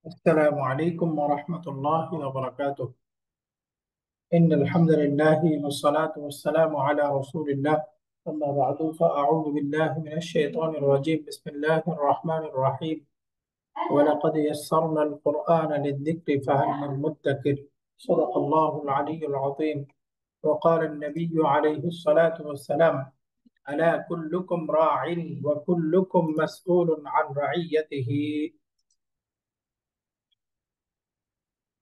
السلام عليكم ورحمة الله وبركاته. إن الحمد لله والصلاة والسلام على رسول الله. أما بعد فأعوذ بالله من الشيطان الرجيم. بسم الله الرحمن الرحيم. ولقد يسرنا القرآن للذكر فهل من مدكر. صدق الله العلي العظيم. وقال النبي عليه الصلاة والسلام: ألا كلكم راع وكلكم مسؤول عن رعيته،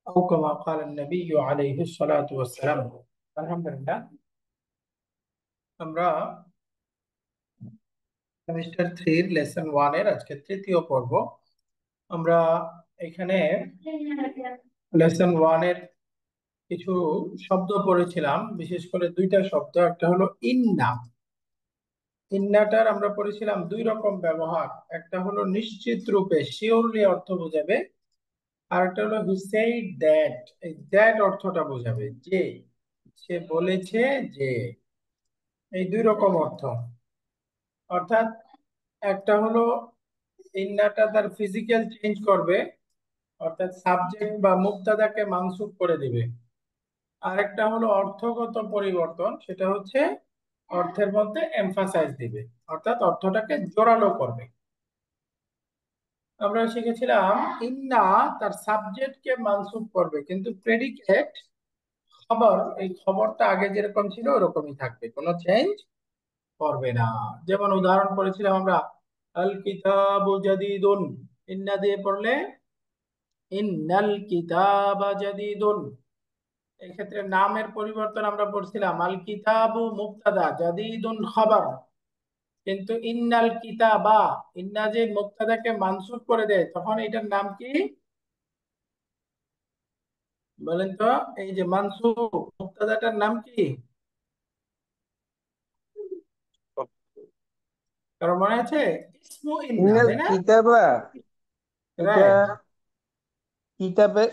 أو كما قال النبي عليه الصلاة والسلام. الحمد لله। আমরা semester 3 lesson 1 এর আজকে তৃতীয় পর্ব। আমরা এখানে লেসন 1 এর কিছু শব্দ পড়েছিলাম, বিশেষ করে দুইটা শব্দ। একটা হলো ইন্না। ইন্নাটার আমরা পড়েছিলাম দুই রকম ব্যবহার। একটা হলো নিশ্চিত রূপে, শিওরলি অর্থ বোঝাবে। আর একটা হলো হি সেড দ্যাট। এই দ্যাট অর্থটা বোঝাবে যে, সে বলেছে যে। এই দুই রকম অর্থ। অর্থাৎ একটা হলো ইন্নাটা তার ফিজিক্যাল চেঞ্জ করবে, অর্থাৎ সাবজেক্ট বা মুবতাদাকে মানসুব করে দিবে। আর একটা হলো অর্থগত পরিবর্তন, সেটা হচ্ছে অর্থের মধ্যে এমফাসাইজ দিবে, অর্থাৎ অর্থটাকে জোরালো করবে। আমরা শিখেছিলাম ইন্না তার সাবজেক্টকে মানসুব করবে, কিন্তু প্রেডিকেট খবর, এই খবরটা আগে যেরকম ছিল ওরকমই থাকবে, কোনো চেঞ্জ করবে না। যেমন উদাহরণ পড়েছিলাম আমরা, আল কিতাবু জাদিদুন। ইন্না দিয়ে পড়লে ইন্নাল কিতাবা জাদিদুন। এই ক্ষেত্রে নামের পরিবর্তন আমরা পড়ছিলাম আল কিতাবু মুবতাদা জাদিদুন খবর। কিন্তু ইন্নাল কিতাবা, ইন্না যে মুবতাদাকে মানসুব করে দেয়, তখন এটার নাম কি বলেন তো? এই যে মানসুব মুবতাদাটার নাম কি? কারণ মনে আছে? ইসমু ইন্না, ইন্নাল তাই না? কিতাবা, এটা রাইট। কিতাবে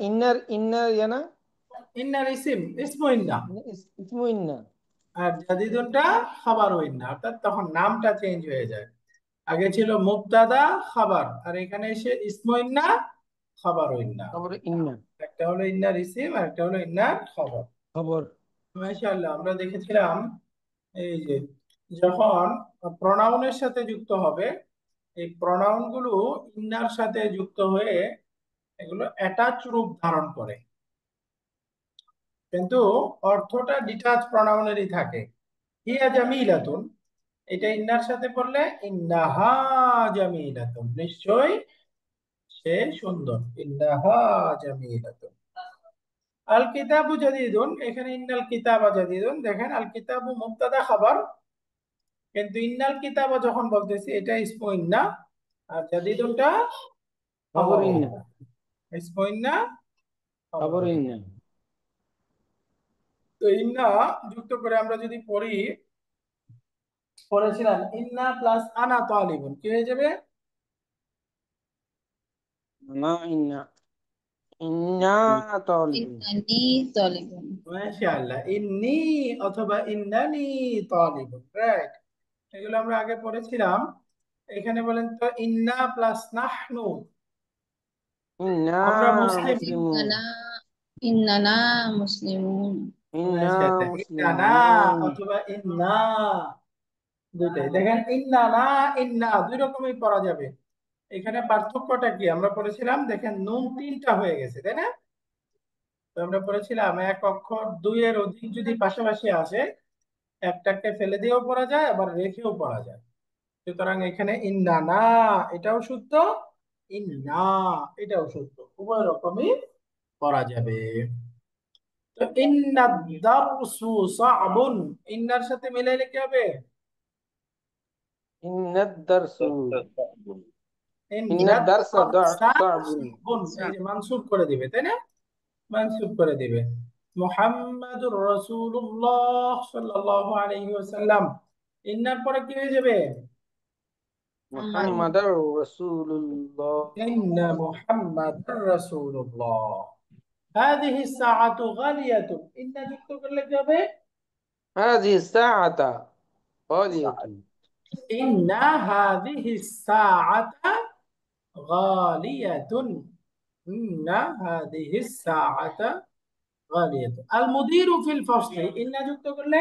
ইন্নার ইন্নার না। ইন্নার ইসিম, ইসমু ইন্না। ইসমু ইন্না। আর জাদিদুনটা খাবার ইন্না, অর্থাৎ তখন নামটা চেঞ্জ হয়ে যায়। আগে ছিল মুবতাদা খাবার, আর এখানে এসে ইসমু ইন্না খাবার ইন্না। তারপরে ইন্না একটা হলো ইন্নার ইসিম আর একটা হলো ইন্নার খবর। খবর। মাশাআল্লাহ, আমরা দেখেছিলাম এই যে যখন প্রনাউনের সাথে যুক্ত হবে, এই প্রনাউন গুলো ইন্নার সাথে যুক্ত হয়ে এগুলো অ্যাটাচ রূপ ধারণ করে, কিন্তু অর্থটা ডিটাচ প্রনাউনেরই থাকে। হিয়া জামিলাতুন, এটা ইন্নার সাথে পড়লে ইন্নাহা জামিলাতুন, নিশ্চয় সে সুন্দর। ইন্নাহা জামিলাতুন। আল কিতাবু জাদিদুন, এখানে ইন্নাল কিতাবা জাদিদুন, দেখেন আল কিতাবু মুবতাদা খাবার, কিন্তু ইন্নাল কিতাবা যখন বলতেছি এটা ইসমু ইন্না, আর জাদিদুনটা খবর খবর ইন্না। ইন্না। ইসমু ইন্না খবর খবর ইন্না। ইন্না। তো ইন্না যুক্ত করে আমরা যদি পড়ি, পড়েছিলাম ইন্না প্লাস আনা তালিবুন, কি হয়ে যাবে? না ইন্না, ইন্না তালিবুন। ইন্নানি তালিবুন। মাশাআল্লাহ, ইন্নী অথবা ইন্নানি তালিবুন, রাইট। এগুলো আমরা আগে পড়েছিলাম। এখানে বলেন তো ইন্না প্লাস নাহনু, ইন্না আমরা মুসলিম। মুসলিমুন। ইন্নানা ইন্নানা মুসলিমুন। ইন্না মাশাআল্লাহ, ইন্নানা মুসলিমুন। অথবা ইন্না, দুইটাই দেখেন। ইন্না না ইন্না দুই রকমই পড়া যাবে। এখানে পার্থক্যটা কি আমরা পড়েছিলাম, দেখেন নুন তিনটা হয়ে গেছে, তাই না? তো আমরা পড়েছিলাম এক অক্ষর দুই এর অধিক যদি পাশাপাশি আসে, একটাকে ফেলে দিয়েও পড়া যায়, আবার রেখেও পড়া যায়। সুতরাং এখানে ইন্না না এটাও শুদ্ধ, ইন্না এটাও শুদ্ধ, উভয় রকমই পড়া যাবে। তো ইন্না দারসু সাবুন, ইন্নার সাথে মিলাইলে কি হবে? ইন্নাদ দারসু। ইন্না ইন্নাদ দারসা দারসা সাবুন। সাবুন, এই যে মানসুব করে দিবে, তাই না? মানসুব করে দিবে। মুহাম্মাদুর রাসূলুল্লাহ সাল্লাল্লাহু আলাইহি ওয়াসাল্লাম, ইন্নার পরে কি হয়ে যাবে? মুহাম্মাদ। মুহাম্মাদুর রাসূলুল্লাহ। ইন্না মুহাম্মাদুর রাসূলুল্লাহ। হাদিহি সাআতু গালিয়াতুন, ইন্না যুক্ত করলে কি হবে? هذه الساعة غالية. ইন্না হাদিহি সাআতা গালিয়াতুন। ইন্না হাদিহিস সাআতা গালিয়াত। আল মুদিরু ফিল ফসলি, ইন্না যুক্ত করলে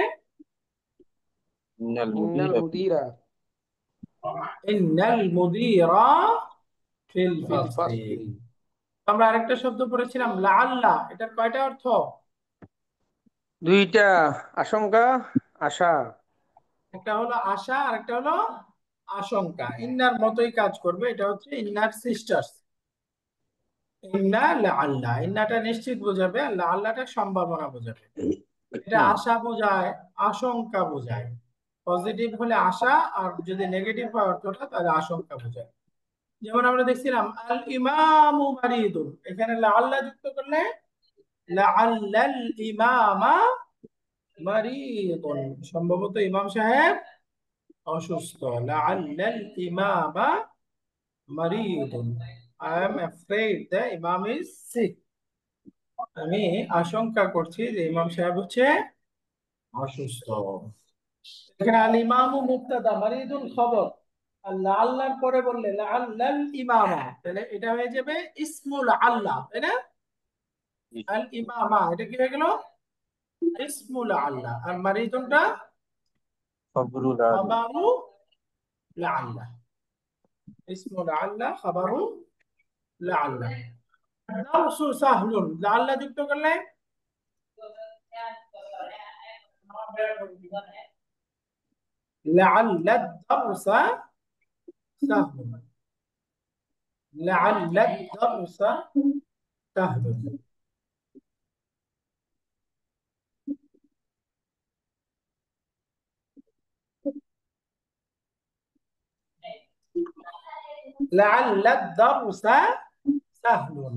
إن إن المدير المدير ইন্নাল মুদিরা ফিল في ফসলি। الفصل আমরা আরেকটা শব্দ পড়েছিলাম লাআল্লাহ, এটার কয়টা অর্থ? দুইটা, আশঙ্কা, আশা। একটা হলো আশা আর একটা হলো আশঙ্কা। ইন্নার মতোই কাজ করবে, এটা হচ্ছে ইন্নার সিস্টার্স। ইন্না লাআল্লাহ, ইন্নাটা নিশ্চিত বোঝাবে আর লাআল্লাহটা সম্ভাবনা বোঝাবে। এটা আশা বোঝায়, আশঙ্কা বোঝায়। পজিটিভ হলে আশা, আর যদি নেগেটিভ হয় অর্থটা তাহলে আশঙ্কা বোঝায়। যেমন আমরা দেখছিলাম আল ইমামু মারিদুন, এখানে লাআল্লাহ যুক্ত করলে লাআল্লাল ইমামা মারিদুন, সম্ভবত ইমাম সাহেব অসুস্থ। লাআল্লাল ইমামা মারিদুন, আই এম অ্যাফ্রেড দ্য ইমাম ইজ সিক, আমি আশঙ্কা করছি যে ইমাম সাহেব হচ্ছে অসুস্থ। এখানে আল ইমামু মুবতাদা, মারিদুন খবর, আর লাআল্লাহর পরে বললে লাআল্লাল ইমামা, তাহলে এটা হয়ে যাবে ইসমুল আল্লাহ, তাই না? আল ইমামা এটা কি হয়ে গেল? ইসমুল আল্লাহ। আর মারিদুনটা خبر العالم খাবারু লাআল্লাহ, ইসমুল আল্লাহ খাবারু লাআল্লাহ। দারসু সাহলুন, লাআল্লাহ যুক্ত করলে লাআল্লা দারসা সাহলুন, লাআল্লা দারসা সাহলুন। লাআল্লা দারসা সাহলুন,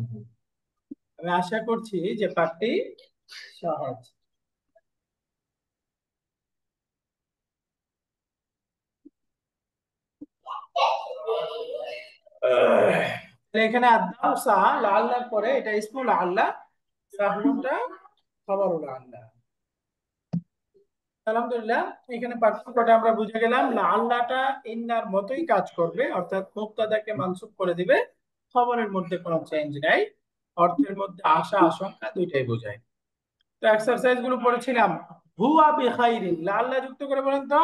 আমি আশা করছি যে পাঠটি সহজ। তাহলে এখানে আদ-দারসা লাআল্লাহর পরে এটা ইসমুল আল্লাহ, সাহলুনটা খবরুল আল্লাহ। আলহামদুলিল্লাহ, এখানে পার্থক্যটা আমরা বুঝে গেলাম। লাআল্লাহটা ইন্নার মতোই কাজ করবে, অর্থাৎ মুবতাদাকে মানসুব করে দিবে, খবরের মধ্যে কোনো চেঞ্জ নাই, অর্থের মধ্যে আশা আশঙ্কা দুইটাই বোঝায়। তো এক্সারসাইজ গুলো পড়েছিলাম। হুয়া বিখাইরিন, লাআল্লাহ যুক্ত করে বলেন তো।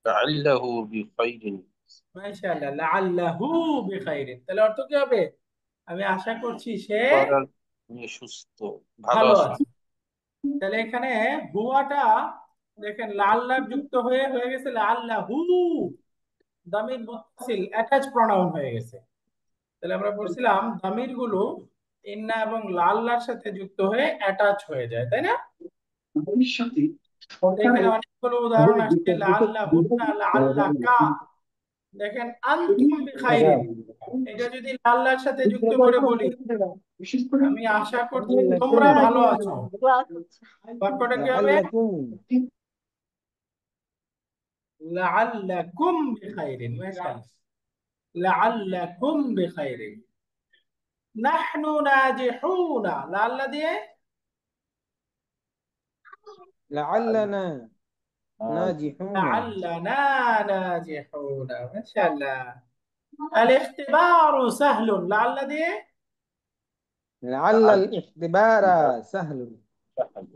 لعله بخير মাশাআল্লাহ, লাআল্লাহু বিখাইরিন, তাহলে অর্থ কি হবে? আমি আশা করছি সে করার সুস্থ ভালো ভালো আছে আছে। তাহলে এখানে হুয়াটা দেখেন লাআল্লাহ যুক্ত হয়ে হয়ে গেছে লাআল্লাহু, দামির মুত্তাসিল অ্যাটাচ প্রনাউন হয়ে গেছে। তাহলে আমরা বলছিলাম দামির গুলো ইন্না এবং লাল্লার সাথে যুক্ত হয়ে অ্যাটাচ হয়ে যায়, তাই না? ভবিষ্যতে এখানে সরকারের অনেকগুলো উদাহরণ আসছে, লাল্লাহুন্না, লাল্লাকা। দেখেন আনতুম বিখাইরিন, এটা যদি লাল্লার সাথে যুক্ত করে বলি, বিশেষ করে আমি আশা করছি লাআল্লাকুম তোমরা ভালো আছো, বাক্যটা কি হবে? লাআল্লাকুম লাআল্লাকুম বিখাইরিন, মাশাআল্লাহ, লাআল্লাকুম বিখাইরিন। নাহনু নাজিহুনা, লাল্লা দিয়ে লাআল্লানা নাজিহুনা لعلنا ناجحون، ما شاء الله. الاختبار سهل، لعل دي লাআল্লাল ইখতিবারা সাহলুন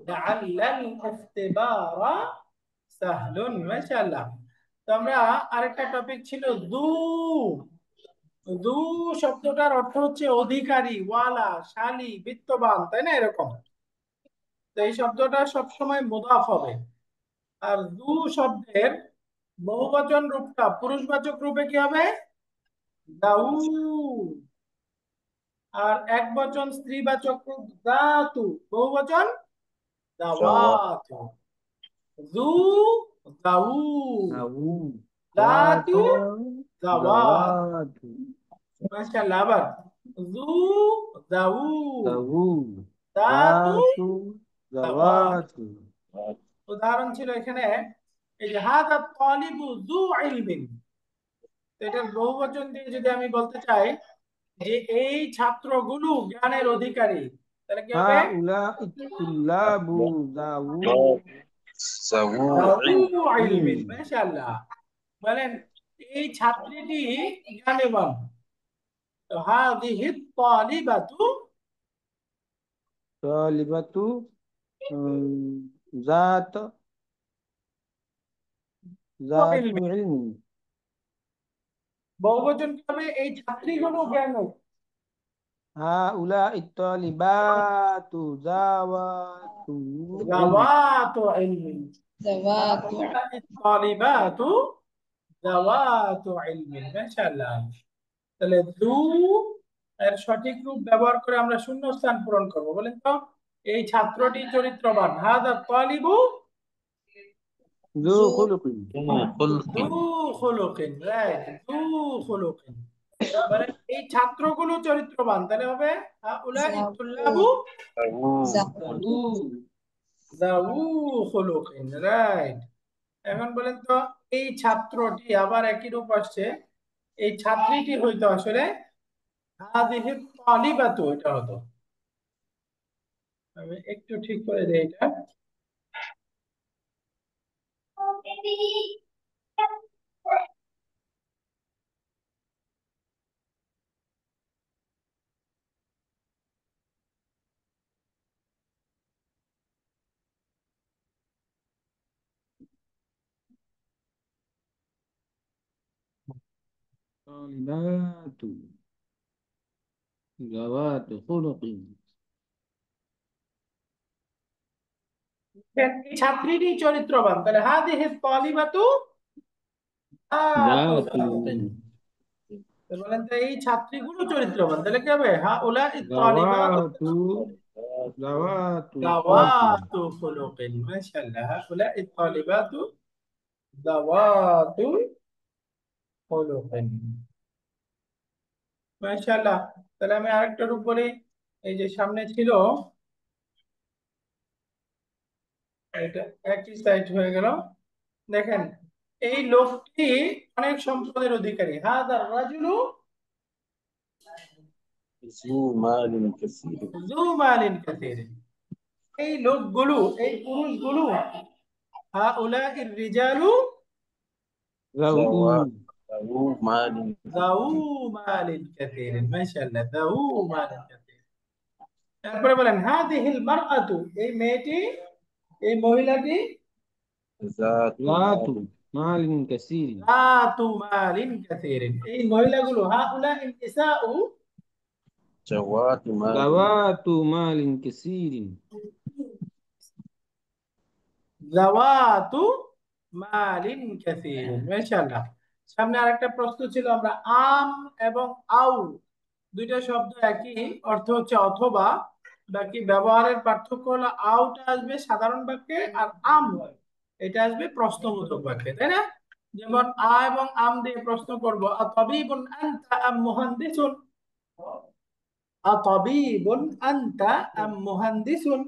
لعل الاختبار سهل، ما شاء الله. তো আমরা আরেকটা টপিক ছিল দু। দু শব্দটার অর্থ হচ্ছে অধিকারী, ওয়ালা, শালী, বিত্তবান, তাই না? এরকম। তো এই শব্দটা সবসময় মুদাফ হবে। আর দু শব্দের বহুবচন রূপটা পুরুষবাচক রূপে কি হবে? দাউ। আর এক বচন স্ত্রীবাচক রূপ দাতু, বহুবচন জওয়াব দাওয়াতু। যু দাউ, আউ দাতু দাতু দাওয়াত। দাওয়াতু মাশাআল্লাহ। আবার যু দাউ, দাউ দাতু দাতু দাওয়াত। দাওয়াতু উদাহরণ ছিল এখানে, এই যে হাদা তালিবু যু ইলমিন, তো এটার বহুবচন দিয়ে যদি আমি বলতে চাই যে এই ছাত্রগুলো জ্ঞানের অধিকারী, তাহলে কি হবে? হাউলাই তুল্লাবু দাউ জাউ ইলমিন মাশাআল্লাহ। বলেন এই ছাত্রীটি জ্ঞানবান, তো হাদিহি তালিবাতু তালিবাতু জাত জাতু ইলমি। ইলমি। বহুবচন কি হবে? এই ছাত্রীগণ জ্ঞান। হাউলা ইত্তালিবাতু জাওয়াতু ইলমি। জাওয়াতু ইলমি। ذوات হাউলাই তালিবাতু জাওয়াতু ইলমি। মাশাআল্লাহ। তাহলে দু এর সঠিক রূপ ব্যবহার করে আমরা শূন্যস্থান পূরণ করব। বলেন তো, এই ছাত্রটি চরিত্রবান। হাদা তালিবু যু ذو খুলুকিন। ذو خلق দু খুলুকিন। রাইট, দু খুলুকিন। মানে এই ছাত্রগুলো চরিত্রবান, তাহলে হবে হাউলাই তুল্লাবু زاوود ذو زاوود যাউ যাউ খুলুকিন। রাইট। এখন বলেন তো, এই ছাত্রটি আবার একই রূপ আসছে, এই ছাত্রীটি হইতো আসলে হাদিহি তালিবাতু, এটা হতো। আমি একটু ঠিক করে দিই এটা। তালিবাতু জাওয়াতু খুলুকিন। এই ছাত্রীটি চরিত্রবান, তাহলে হাদিহি তালিবাতু যাতু জাতু খুলুকিন। তো বলেন তো, এই ছাত্রীগুলো চরিত্রবান, তাহলে কি হবে? হাউলাই তালিবাতু জাওয়াতু জাওয়াতু খুলুকিন। যাওয়াতু খুলুকিন। মাশাআল্লাহ। হাউলাই তালিবাতু যাওয়াতু খুলুকিন। মাশাআল্লাহ। তাহলে আমি আরেকটা রূপ বলি। এই যে সামনে ছিল, এটা একই সাইড হয়ে গেল। দেখেন, এই লোকটি অনেক সম্পদের অধিকারী। হাদার রাজুলু ذو مال كثير যু মালিন কাসীর। এই লোকগুলো, এই পুরুষগুলো, হাউলাইর রিজালু যাউ ذو مال যাউ كثير মালিন কাসীর। মাশাআল্লাহ, যাউ মালিন কাসীর। তারপরে বলেন হাদিহিল মারআতু, এই মেয়েটি, এই মহিলাটি ذات জাতু مال মালিন কাসীরিন। যাতু মালিন কাসীর। এই মহিলাগুলো হাউলাইন নিসাউ ذوات مال জাওয়াতু মালিন কাসীরিন। জাওয়াতু মালিন কাসীর। মাশাআল্লাহ। সামনে আরেকটা প্রশ্ন ছিল, আমরা আম এবং আউ দুইটা শব্দ একই অর্থ, হচ্ছে অথবা। বাকি ব্যবহারের পার্থক্য হলো আউটা আসবে সাধারণ বাক্যে, আর আম এটা আসবে প্রশ্নবোধক বাক্যে, তাই না? যেমন এবং আম দিয়ে প্রশ্ন করব, আতাবিবুন আনতা আম মুহান্দিসুন। আতাবিবুন আনতা আম মুহান্দিসুন।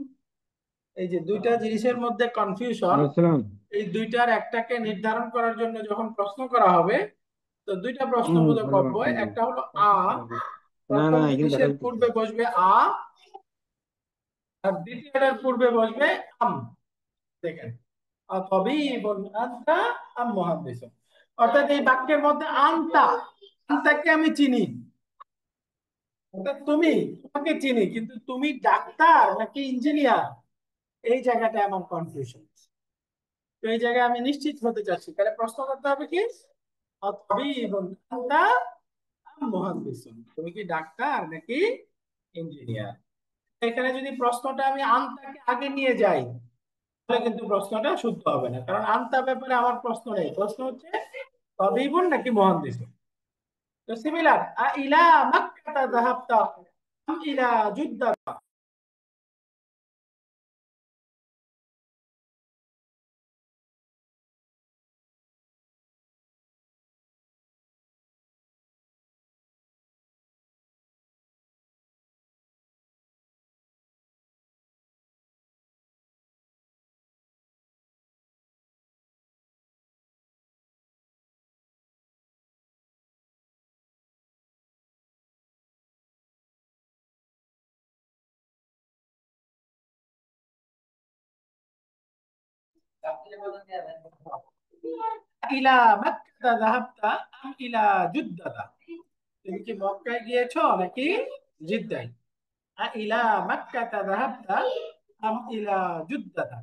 এই যে দুইটা জিনিসের মধ্যে কনফিউশন, আসসালাম। এই দুইটার একটাকে নির্ধারণ করার জন্য যখন প্রশ্ন করা হবে, তো দুইটা প্রশ্নবোধক ভালো অব্যয়, আছেন। একটা হলো আ, না প্রথম না এখানে দেখা জিনিসের পূর্বে বসবে আ, আর দ্বিতীয়টার পূর্বে বসবে আম। দেখেন, আতাবিবুন আনতা আম মুহাদ্দিসুন। অর্থাৎ এই বাক্যের মধ্যে আনতা, আনতাকে আমি চিনি, অর্থাৎ তুমি, তোমাকে চিনি, কিন্তু তুমি ডাক্তার নাকি ইঞ্জিনিয়ার, এই জায়গাটা আমার কনফিউশন। তো এই জায়গায় আমি নিশ্চিত হতে চাচ্ছি, তাহলে প্রশ্ন করতে হবে কি, আতাবিবুন আনতা আম মুহাদ্দিসুন, তুমি কি ডাক্তার নাকি ইঞ্জিনিয়ার। এখানে যদি প্রশ্নটা আমি আনতাকে আগে নিয়ে যাই, তাহলে কিন্তু প্রশ্নটা শুদ্ধ হবে না, কারণ আনতা ব্যাপারে আমার প্রশ্ন নেই, প্রশ্ন হচ্ছে তাবিবুন নাকি মুহাদ্দিসুন। তো সিমিলার, আ ইলা মাক্কাতা যাহাবতা আম ইলা জুদ্দা। ইলা মাক্কাতা যাহাবতা আম ইলা জুদ্দা। তুমি কি মক্কায় গিয়েছো নাকি জিদ্দায়? ইলা মাক্কাতা যাহাবতা আম ইলা জুদ্দাতা।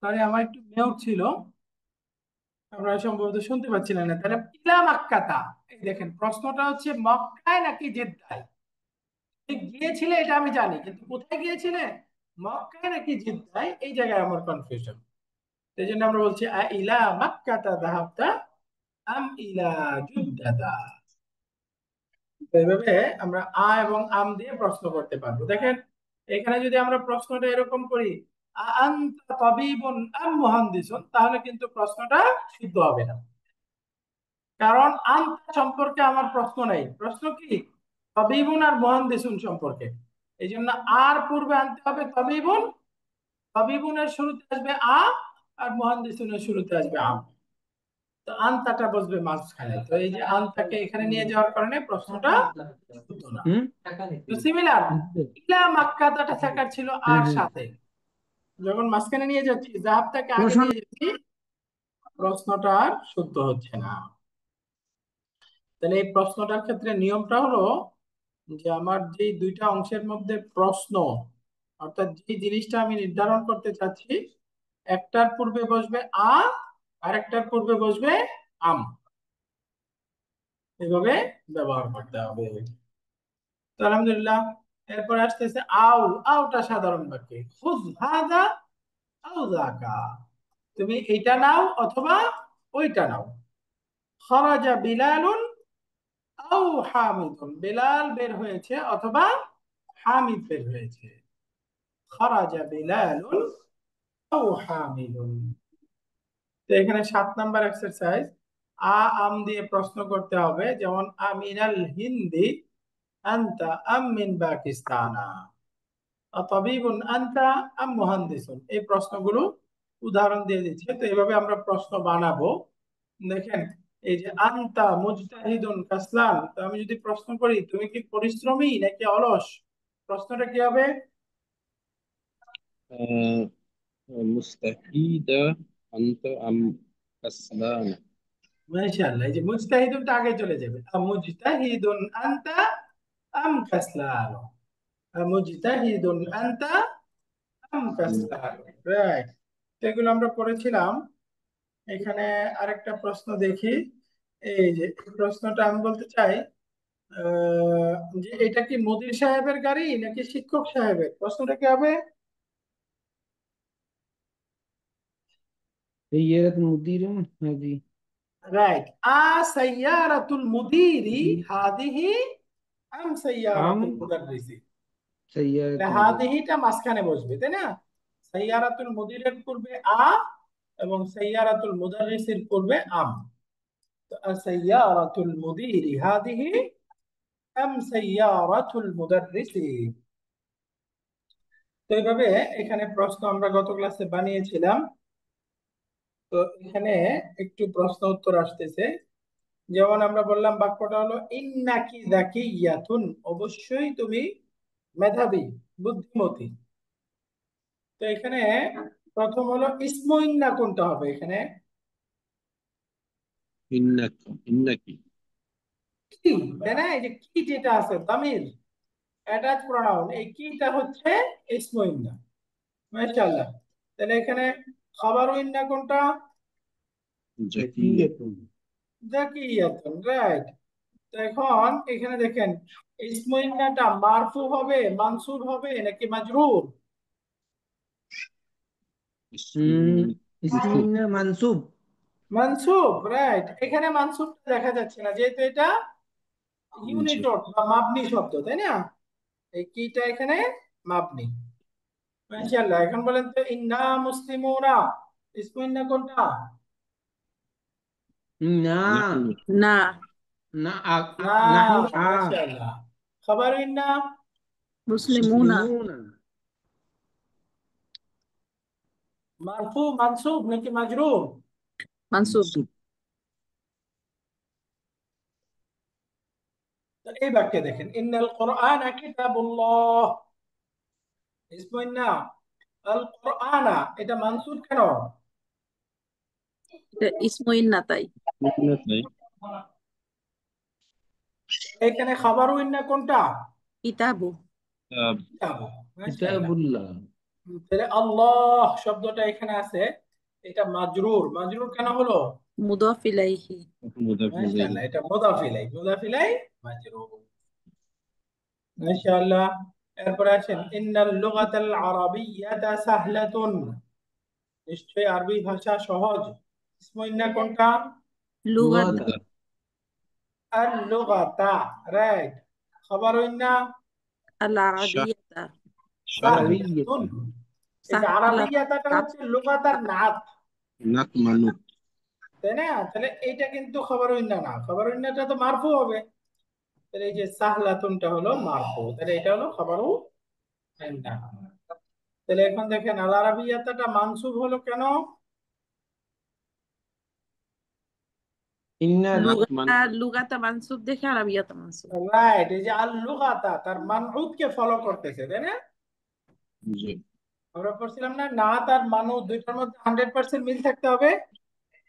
সরি, আমার একটু মিউট ছিল, আপনারা সম্ভবত শুনতে পাচ্ছিলেন না। তাহলে ইলা মাক্কাতা, এই দেখেন প্রশ্নটা হচ্ছে মক্কায় নাকি জেদ্দায়। তুমি গিয়েছিলে এটা আমি জানি, কিন্তু কোথায় গিয়েছিলে, মক্কায় নাকি জেদ্দায়, এই জায়গায় আমার কনফিউশন। সেই জন্য আমরা বলছি ইলা মাক্কাতা যাহাবতা আম ইলা জুদ্দাতা। তো এইভাবে আমরা এবং আম দিয়ে প্রশ্ন করতে পারবো। দেখেন এখানে যদি আমরা প্রশ্নটা এরকম করি আনতা তাবিবুন আম মুহান্দিসুন, তাহলে কিন্তু প্রশ্নটা শুদ্ধ হবে না, কারণ আনতা সম্পর্কে আমার প্রশ্ন নাই। প্রশ্ন কি তাবিবুন আর মুহান্দিসুন সম্পর্কে। এই জন্য আর পূর্বে আনতে হবে তাবিবুন, তাবিবুনের শুরুতে আসবে আর মুহান্দিসুনের শুরুতে আসবে আম। তো আনতাটা বসবে মাঝখানে। তো এই যে আনতাকে এখানে নিয়ে যাওয়ার কারণে প্রশ্নটা শুদ্ধ না। তো সিমিলার, ইলা মাক্কাতাটা থাকার ছিল আর সাথে, যখন মাঝখানে নিয়ে যাচ্ছি জাহাবটাকে আগে নিয়ে যাচ্ছি, প্রশ্নটা আর শুদ্ধ হচ্ছে না। তাহলে এই প্রশ্নটার ক্ষেত্রে নিয়মটা হলো যে আমার যে দুইটা অংশের মধ্যে প্রশ্ন, অর্থাৎ যে জিনিসটা আমি নির্ধারণ করতে চাচ্ছি, একটার পূর্বে বসবে আর একটার পূর্বে বসবে আম। এভাবে ব্যবহার করতে হবে। তো আলহামদুলিল্লাহ, এরপর আসতেছে আউটা সাধারণ বাক্যে খুদ হাদা আউ যাকা, তুমি এইটা নাও অথবা ওইটা নাও। খরাজা বিলালুন আউ হামিদুন, বেলাল বের হয়েছে অথবা হামিদ বের হয়েছে। খরাজা বিলালুন আউ হামিদুন। তো এখানে 7 নাম্বার এক্সারসাইজ, আম দিয়ে প্রশ্ন করতে হবে, যেমন আমিনাল হিন্দি আনতা আম মিন পাকিস্তানা, তাবিবুন আনতা আম মুহান্দিসুন। এই প্রশ্নগুলো উদাহরণ দিয়ে দিচ্ছে। তো এইভাবে আমরা প্রশ্ন বানাবো। দেখেন এই যে আনতা মুজতাহিদুন কাসলান, তো আমি যদি প্রশ্ন করি তুমি কি পরিশ্রমী নাকি অলস, প্রশ্নটা কি হবে? آه، مستفيدة أنت أم كسلان؟ মাশাআল্লাহ, এই যে মুজতাহিদুনটা আগে চলে যাবে, মুজতাহিদুন আনতা আম কাসলান, মুজতাহিদুন আনতা আম কাসলান। রাইট। তো এগুলো আমরা পড়েছিলাম। এখানে আরেকটা প্রশ্ন দেখি। এই যে এই প্রশ্নটা আমি বলতে চাই আহ, যে এটা কি মুদির সাহেবের গাড়ি নাকি শিক্ষক সাহেবের, প্রশ্নটা কি হবে? سيارة المدير هذه রাইট। সাইয়ারাতুল মুদিরি হাদিহি আম সাইয়ারাতুল أم মুদাররিসি। سيارة তাহলে المدير؟ হাদিহিটা মাঝখানে বসবে, তাই না? সাইয়ারাতুল মুদিরের পূর্বে এবং সাইয়ারাতুল মুদাররিসির পূর্বে আম। তো সাইয়ারাতুল মুদিরি হাদিহি আম সাইয়ারাতুল মুদাররিসি। তো এইভাবে এখানে প্রশ্ন আমরা গত ক্লাসে বানিয়েছিলাম। তো এখানে একটু প্রশ্ন উত্তর আসতেছে। যেমন আমরা বললাম বাক্যটা হলো ইন্নাকি যাকিয়াতুন, অবশ্যই তুমি মেধাবী, বুদ্ধিমতী। তো এখানে প্রথম হলো ইসমু ইন্না, কোনটা হবে এখানে? إنك কি, তাই না? এই যে কি যেটা আছে দামির অ্যাটাচ প্রোনাউন, এই কিটা হচ্ছে ইসমু ইন্না। মাশাআল্লাহ। তাহলে এখানে খাবারু ইন্না কোনটা? ذكية যাকিয়াতুন, রাইট। তো এখন এখানে দেখেন ইসমু ইন্নাটা মারফু হবে, মানসুব হবে নাকি মাজরুর? اسم منصوب اسمه منصوب। মানসুব, রাইট। এখানে মানসুবটা দেখা যাচ্ছে না, যেহেতু এটা جي ইউনিটড বা মাবনি শব্দ, তাই না? এই কিটা এখানে মাবনি। মাশাআল্লাহ। এখন বলেন তো ইন্না মুসলিমুনা, ইসমু ইন্না কোনটা? না نحن না না না, نحن মাশাআল্লাহ। খাবারু ইন্না মুসলিমুনা مسلمون। মারফু মানসুব নাকি মাজরুর? মানসুব। منصوب তো এই বাক্যে দেখেন ইন্নাল কোরআনা কিতাবুল্লাহ, ইসমু ইন্না আল কোরআনা, এটা মানসুব কেন? এটা ইসমুইন না তাই। اثنتين এখানে খাবারু ইন্না কোনটা? কিতাবু كتاب কিতাবু। মাশাআল্লাহ। কিতাবুল্লাহ। তাহলে আল্লাহ শব্দটা এখানে আছে, এটা মাজরুর। মাজরুর কেন হলো? মুদাফ ইলাইহি। مضاف إليه মাশাআল্লাহ, এটা মুদাফ ইলাই। মুদাফ ইলাই মাজরুর। মাশাআল্লাহ। এরপরে আছেন ইন্নাল লুগাতাল আরাবিয়্যাতা সাহলাতুন। নিশ্চয়ই আরবি ভাষা সহজ। ইসমু ইন্না কোনটা? লুগাত لغة আল লুগাতা, রাইট। খাবারু ইন্না আল شهر আরাবিয়াতা شهر সাহলাতুন। এই যে সাহলাত আরাবিয়াতাটা হচ্ছে লুগাতার নাত, نكمل তাই না? তাহলে এইটা কিন্তু খাবারু ইন্না না, খাবারু ইন্নাটা তো মারফু হবে। তাহলে এই যে সাহলাতুনটা হলো মারফু, তাহলে এটা হলো খাবারু ইন্না। তাহলে এখন দেখেন আল আরাবিয়াতাটা মানসুব হলো কেন? ইন্না نكمل লুগাতা মানসুব দেখে আরাবিয়াতা মানসুব। রাইট, এই যে আল লুগাতা তার মানউত কে ফলো করতেছে, তাই না? جي আমরা পড়ছিলাম না, নাত আর মানউত দুইটার মধ্যে 100% মিল থাকতে হবে।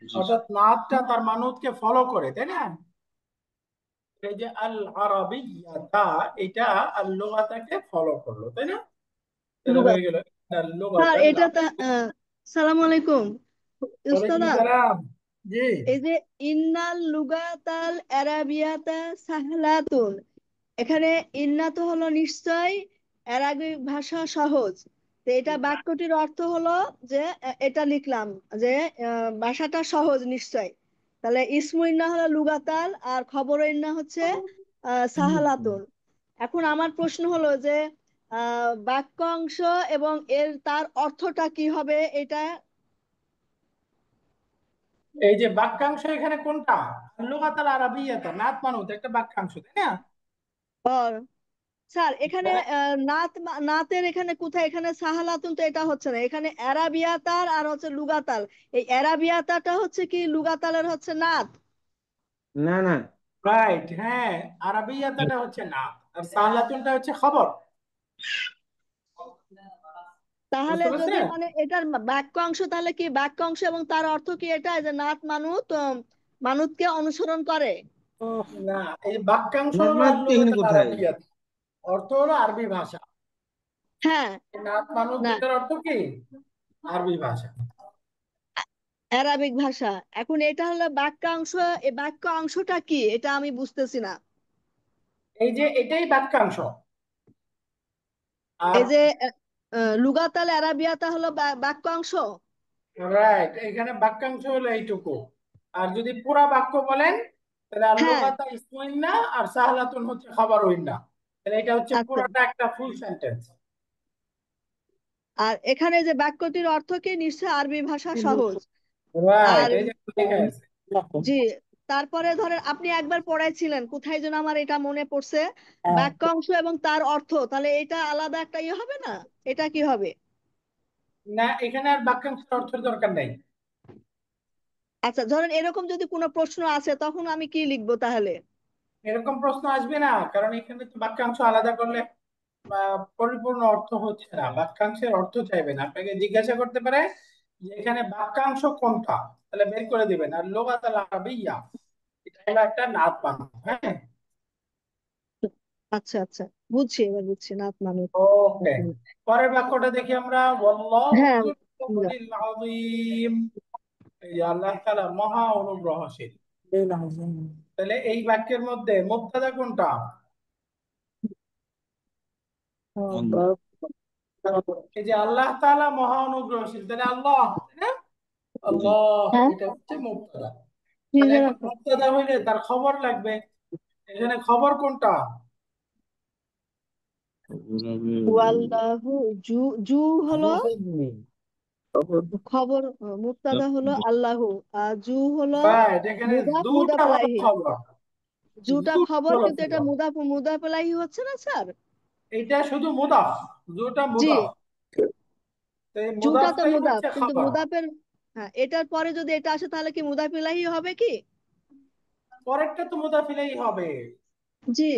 جي অর্থাৎ নাতটা তার মানউত কে ফলো করে, তাই না? এই যে আল আরাবিয়াতা, এটা আল লুগাতাকে ফলো করলো, তাই না? এটা লুগাত। হয়ে গেল আল স্যার লুগাতা। এটা তা সালাম আলাইকুম ওয়ালাইকুম উস্তাদ। সালাম। জি। এই যে ইন্নাল লুগাতাল আরাবিয়াতা সাহলাতুন, এখানে ইন্না তো হলো নিশ্চয় আরবি ভাষা সহজ। তো এটা বাক্যটির অর্থ হলো যে এটা লিখলাম যে ভাষাটা সহজ নিশ্চয়। তাহলে ইসমু ইন্না হলো লুগাতাল আর খবর ইন্না হচ্ছে সাহালাতুন। এখন আমার প্রশ্ন হলো যে বাক্যাংশ এবং তার অর্থটা কি হবে এটা? এই যে বাক্যাংশ এখানে কোনটা? লুগাতাল আরাবিয়াতা, নাত মানুত একটা বাক্যাংশ, তাই না? আর স্যার এখানে নাতের এখানে কোথায়? এখানে সাহালাতুন তো এটা হচ্ছে না, এখানে অ্যারাবিয়াতার আর হচ্ছে লুগাতাল। এই অ্যারাবিয়াতাটা হচ্ছে কি লুগাতালের হচ্ছে নাত। না না রাইট, হ্যাঁ। আরাবিয়াতাটা হচ্ছে নাত আর সালাতুনটা হচ্ছে খবর। তাহলে বুঝতে যদি পারছেন? মানে এটার বাক্যাংশ, তাহলে কি বাক্যাংশ এবং তার অর্থ কি এটা যে নাত মানুত মানুতকে অনুসরণ করে? না, এই বাক্যাংশ হলো নাজমাত আল তো এখানে লুগাতাল কোথায়? আরাবিয়াত, অর্থ হলো আরবি ভাষা। হ্যাঁ। এই নাত মানুত না, এটার অর্থ কি? আরবি ভাষা। অ্যারাবিক ভাষা। এখন এটা হলো বাক্যাংশ, এই বাক্য অংশটা কি এটা আমি বুঝতেছি না। এই যে এটাই বাক্যাংশ। আর এই যে লুগাতাল আরাবিয়াতা হলো বাক্যাংশ। রাইট, এখানে বাক্যাংশ হলো এইটুকু। আর যদি পুরা বাক্য বলেন তাহলে আল হ্যাঁ। লুগাতা ইসমু ইন্না আর সাহলাতুন হচ্ছে খবর ইন্না। তাহলে এটা হচ্ছে আচ্ছা, পুরাটা একটা ফুল সেন্টেন্স। আর এখানে যে বাক্যটির অর্থ কি নিশ্চয় আরবি ভাষা সহজ। রাইট, আর এই যে লেখা আছে। জি, তারপরে ধরেন আপনি একবার পড়াইছিলেন কোথায় যেন আমার এটা মনে পড়ছে, বাক্যাংশ এবং তার অর্থ, তাহলে এটা আলাদা একটা ইয়ে হবে না? এটা কি হবে? না, এখানে আর বাক্যাংশের অর্থের দরকার নেই। আচ্ছা, ধরেন এরকম যদি কোনো প্রশ্ন আসে তখন আমি কি লিখবো তাহলে? এরকম প্রশ্ন আসবে না, কারণ এখানে তো বাক্যাংশ আলাদা করলে পরিপূর্ণ অর্থ হচ্ছে না। বাক্যাংশের অর্থ চাইবেন, আপনাকে জিজ্ঞাসা করতে পারে যে এখানে বাক্যাংশ কোনটা, তাহলে বের করে দিবেন। আর লুগাতুল আরাবিয়্যা এটা হলো একটা নাত বানান, হ্যাঁ। আচ্ছা আচ্ছা, বুঝছি, এবার বুঝছি নাত মানুষ। ওকে, পরের বাক্যটা দেখি আমরা। ওয়াল্লাহু হ্যাঁ। যুল ফাদলিল আযীম। এই যে আল্লাহ তাআলা মহা অনুগ্রহশীল। তাহলে এই বাক্যের মধ্যে মুবতাদা কোনটা? الله এই যে আল্লাহ তাআলা মহা অনুগ্রহশীল, তাহলে আল্লাহ, তাই না? جي আল্লাহ, হ্যাঁ। এটা হচ্ছে মুবতাদা। তাহলে এখন মুবতাদা হইলে তার খবর লাগবে। এখানে খবর কোনটা? ওয়াল্লাহু জু, জু হলো খবর, মুবতাদা হলো আল্লাহু, আর জু হলো রাইট, এখানে মুদাফ, মুদাফ দুটা হলো ইলাইহি। খবর। জুটা দুটা খবর, হলো কিন্তু এটা খবর। মুদাফ, মুদাফ ইলাইহি হচ্ছে না স্যার? এটা শুধু মুদাফ, দুটা জি, মুদাফ। তো এই জুটা তো মুদাফটাই মুদাফ, হচ্ছে কিন্তু খবর। মুদাফের, হ্যাঁ, এটার পরে যদি এটা আসে তাহলে কি মুদাফ ইলাইহি হবে কি? পরেরটা তো মুদাফ ইলাইহি হবে, জি,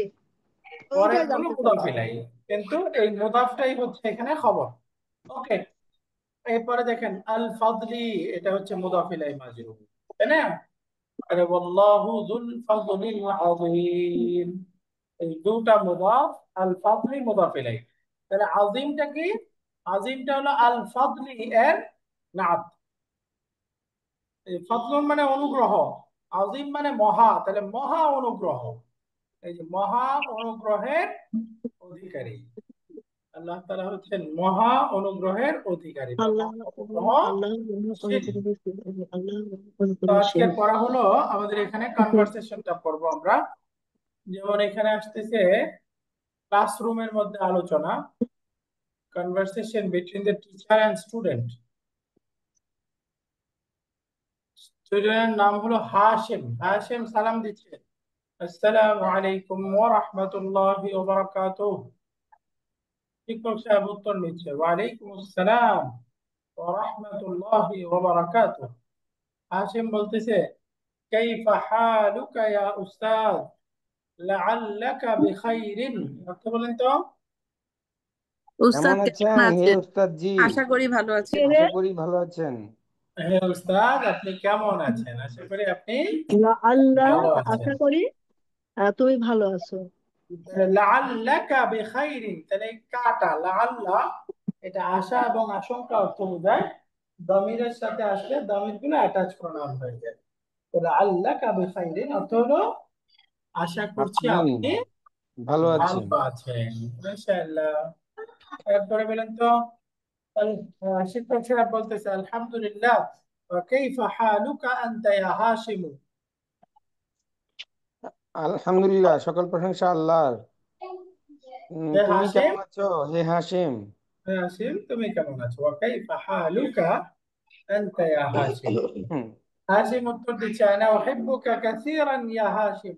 পরের ওইটাই গুলো জানতে মুদাফ চাইছি। ইলাইহি, কিন্তু এই মুদাফটাই হচ্ছে এখানে খবর। ওকে, এরপরে দেখেন আল ফাদলি, এটা হচ্ছে মুদাফ ইলাইহি মাজরুর, তাই না? আরে ওয়াল্লাহু যুল ফাদলিল আযীম। এই দুটা মুদাফ, আল ফাদলি মুদাফ ইলাইহি। তাহলে আজিমটা কি? আজিমটা হলো আল ফাদলি এর নাত। এই ফজলুন মানে অনুগ্রহ, আজিম মানে মহা, তাহলে মহা অনুগ্রহ। এই যে মহা অনুগ্রহের অধিকারী, আল্লাহ তাআলা হচ্ছেন মহা অনুগ্রহের অধিকারী বা আল্লাহ মহা আল্লাহ অনুগ্রহশীল। আল্লাহ তো আজকে পড়া হলো আমাদের এখানে কনভারসেশনটা পড়বো আমরা। যেমন এখানে আসতেছে ক্লাসরুমের মধ্যে আলোচনা, conversation between the teacher and student. স্টুডেন্টের নাম হলো হাশিম। হাশিম সালাম দিচ্ছে, আসসালামু আলাইকুম ওয়া রাহমাতুল্লাহি ওয়া বারাকাতুহু। শিক্ষক সাহেব উত্তর নিচ্ছে, ওয়ালাইকুম আসসালাম ওয়া রাহমাতুল্লাহি ওয়া বারাকাতুহু। হাশিম বলতেছে, কাইফা হালুকা ইয়া উস্তাদ, লাআল্লাকা বিখাইরিন। অর্থ বলেন তো। উস্তাদ কেমন কেমন আছেন হে আছেন? উস্তাদ জি? আশা করি ভালো আছেন। কে রে? আশা করি ভালো আছেন। হে উস্তাদ, আপনি কেমন আছেন? আশা করি আপনি আল্লাহ ভালো আছেন। আশা করি তুমি ভালো আছো। লাআল্লাকা বিখাইরিন, তাহলে এই কাটা লাআল্লা এটা আশা এবং আশঙ্কা অর্থ বোঝায়। দমিরের সাথে আসলে দমিরগুলো অ্যাটাচ প্রনাউন হয়ে যায়। তো লাআল্লাকা বিখাইরিন অর্থ হলো আশা করছি আপনি আপনি ভালো ভালো আছেন। আছেন, ইনশাআল্লাহ। এরপরে বলেন তো, শিক্ষক সাহেব বলতেছে, আলহামদুলিল্লাহ, ওয়া কাইফা হালুকা আনতা ইয়া হাশিম। আলহামদুলিল্লাহ, সকল প্রশংসা আল্লাহর। হে তুমি হাশিম, কেমন আছো হে হাশিম? হে হাশিম তুমি কেমন আছো? ওয়া কাইফা হালুকা আনতা ইয়া হাশিম। হুম, হাশিম উত্তর দিচ্ছে, আনা উহিব্বুকা কাসীরান ইয়া হাশিম।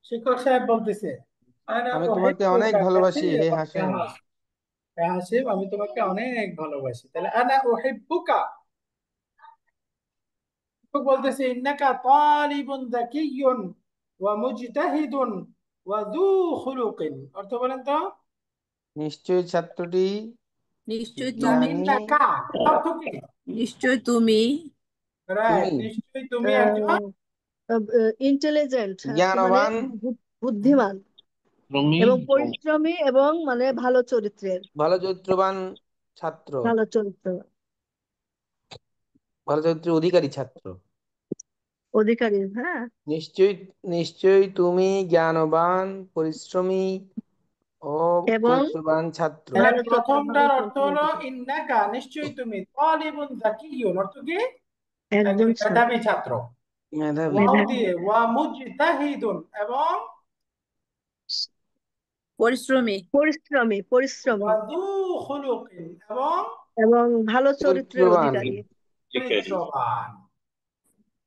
শিক্ষক সাহেব বলতেছে, আনা আমি তোমাকে অনেক উহিব্বুকা ভালোবাসি হে কাসীরান ইয়া হাশিম। হাশিম। হে হাশিম, আমি তোমাকে অনেক ভালোবাসি। তাহলে আনা উহিব্বুকা, বলতেছে ইন্নাকা তালিবুন যাকিয়্যুন ওয়া মুজতাহিদুন ওয়া যু খুলুকিন। অর্থ বলেন তো। নিশ্চয়ই ছাত্রটি নিশ্চয় তুমি, জ্ঞানী। ইন্নাকা অর্থ কি? নিশ্চয় তুমি রাইট, তুমি নিশ্চয়ই তুমি একজন ইন্টেলিজেন্ট, মানে জ্ঞানবান, বুদ্ধিমান তুমি এবং পরিশ্রমী এবং মানে ভালো চরিত্রের, ভালো চরিত্রবান ছাত্র, ভালো চরিত্র ভালো চরিত্রের অধিকারী ছাত্র। অধিকারী। হ্যাঁ, নিশ্চয়ই, নিশ্চয়ই তুমি জ্ঞানবান, পরিশ্রমী ও এবং চরিত্রবান ছাত্র। তাহলে ভালো চরিত্র, ভালো প্রথমটার অর্থ চরিত্রের হলো অধিকারী। ইন্নাকা নিশ্চয়ই তুমি, তালিবুন যাকিয়্যুন অর্থ কি? একজন একজন মেধাবী ছাত্র। মেধাবী, ওয়াও মেধাবী, দিয়ে ওয়া মুজতাহিদুন এবং পরিশ্রমী। পরিশ্রমী ওয়া যু খুলুকিন এবং এবং ভালো চরিত্রের চরিত্রবান। অধিকারী। চরিত্রবান।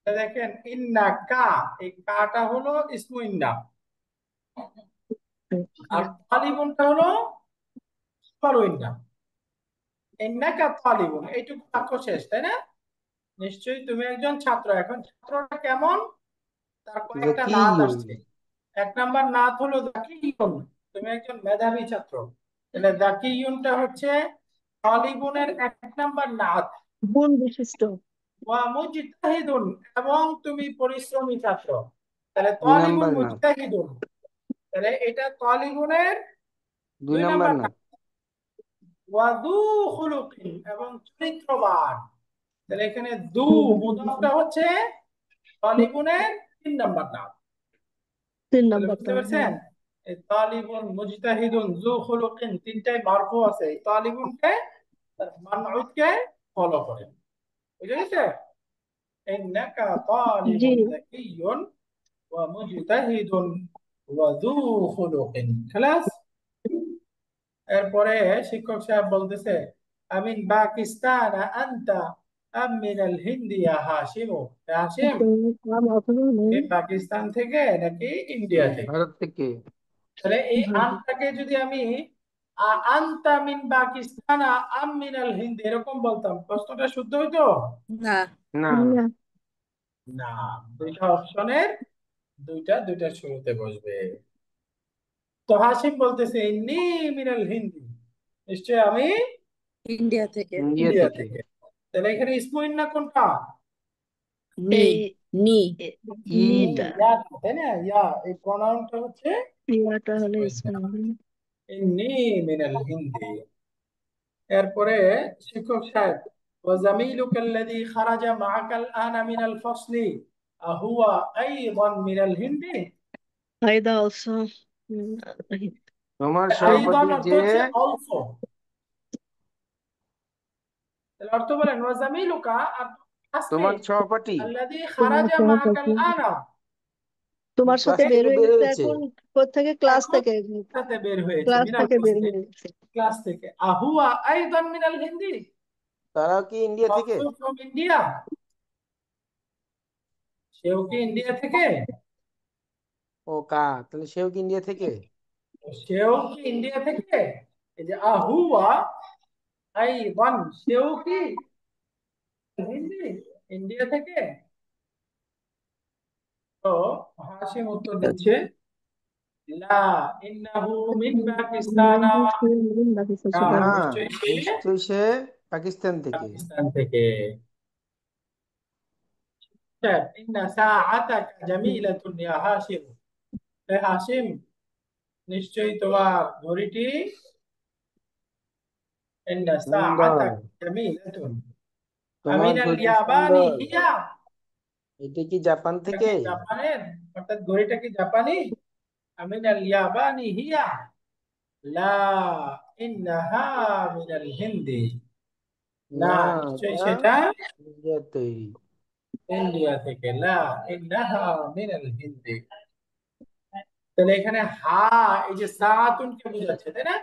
দেখেন ইন্নাকা, এই কাটা হলো ইসমু ইন্না, আর তালিবুনটা হলো খবর ইন্না। ইন্নাকা তালিবুন, এইটুকু বাক্য শেষ, তাই না? নিশ্চয়ই তুমি একজন ছাত্র। এখন ছাত্রটা কেমন, তার কয়েকটা নাত জাকিয়ুন, আসছে। এক নাম্বার নাত হলো জাকিয়ুন, তুমি একজন মেধাবী ছাত্র। তাহলে জাকিয়ুনটা হচ্ছে তালিবুনের এক নাম্বার নাত। গুণ বিশিষ্ট। ওয়া মুজতাহিদুন, এবং তুমি পরিশ্রমী ছাত্র। তাহলে দুই তালিবুন নাম্বার না, মুজতাহিদুন, তাহলে এটা তালিবুনের দুই দুই নাম্বার নাম্বার না, নাত। ওয়া যু খুলুকিন, এবং চরিত্রবান। তাহলে এখানে দু মুদাফটা হচ্ছে তালিবুনের তিন নাম্বার নাত। তিন তাহলে বুঝতে নম্বরটা, হ্যাঁ। পারছেন, এই তালিবুন, মুজতাহিদুন, যু খুলুকিন তিনটাই মারফু আছে। এই তালিবুনকে তার মানউতকে ফলো করে, বুঝে গেছে? ইন্নাকা জি, তালিবুন যাকিয়্যুন ওয়া মুজতাহিদুন ওয়া যু খুলুকিন। খালাস। এরপরে শিক্ষক সাহেব বলতেছে, আমিন পাকিস্তান আনতা আম মিনাল হিন্দি ইয়া হাশিম। হাশিম, এই পাকিস্তান থেকে নাকি ইন্ডিয়া থেকে? ভারত থেকে। তাহলে এই আনটাকে যদি আমি আনতা মিন পাকিস্তান আম মিনাল হিন্দি এরকম বলতাম, প্রশ্নটা শুদ্ধ হইতো? না, না, না, দুইটা অপশনের দুইটা দুইটার শুরুতে বসবে। তো হাসিম বলতেছে, ইন্নী মিনাল হিন্দি, নিশ্চয় আমি ইন্ডিয়া থেকে। ইন্ডিয়া ইন্ডিয়া থেকে। থেকে। তাহলে এখানে ইসমু ইন্না কোনটা? মি, এই নি ই নিটা ইয়াটা, তাই না? ইয়া, এই প্রনাউনটা হচ্ছে ইয়াটা হলো ইসমুল। ইন্নী মিনাল হিন্দি। এরপরে শিক্ষক সাহেব, ওয়াজামিলুকা আল্লাযী খারাজা মাআকাল আনা মিনাল ফাসলি আহুয়া আইদান মিনাল হিন্দি। ফায়দা অলসো। তোমার আইদান সহপাঠী অর্থ যে হচ্ছে অলসো। তাহলে অর্থ বলেন, ওয়াজামিলুকা আর আসলে তোমার সহপাঠী আল্লাযী তোমার খারাজা মাআকাল সহপাঠী আনা, তোমার ক্লাস সাথে যে বের থেকে হয়ে বের গেছে হয়েছে। এখন, কোত্থেকে? ক্লাস এখন থেকে। সাথে বের হয়েছে, ক্লাস মিনাল থেকে বের ফাসলি, হয়ে গেছে। ক্লাস থেকে। আহুয়া আইদান মিনাল হিন্দি, তারাও কি ইন্ডিয়া থেকে? Also from India. সেও কি ইন্ডিয়া থেকে? ও তাহলে সেও কি ইন্ডিয়া থেকে? সেও কি ইন্ডিয়া থেকে? এই যে আহুয়া আইদান, সেও কি হিন্দি, ইন্ডিয়া থেকে? তো হাসিম উত্তর দিচ্ছে, লা ইন্নাহু মিন পাকিস্তানা। না, না, নিশ্চয়ই সে নিশ্চয়ই সে পাকিস্তান থেকে। পাকিস্তান থেকে। স্যার, ইন্না সাআতাকা জামিলাতুন ইয়া হাশিম। হে হাসিম, নিশ্চয়ই তোমার ঘড়িটি, ইন্না সুন্দর, সাআতাকা জামিলাতুন তোমার আমিনাল ঘড়িটি ইয়াবানি সুন্দর। হিয়া। এটা কি জাপান এটা থেকে? কি জাপানের? অর্থাৎ ঘড়িটা কি জাপানি? আমিনাল ইয়াবানি হিয়া। লা ইন্নাহা মিনাল হিন্দি। না, না, নিশ্চয়ই এটা সেটা ইন্ডিয়ার তৈরি। ইন্ডিয়া থেকে। লা ইন্নাহা মিনাল হিন্দি। তাহলে এখানে হা, এই যে সাআতুনকে বোঝাচ্ছে, তাই না?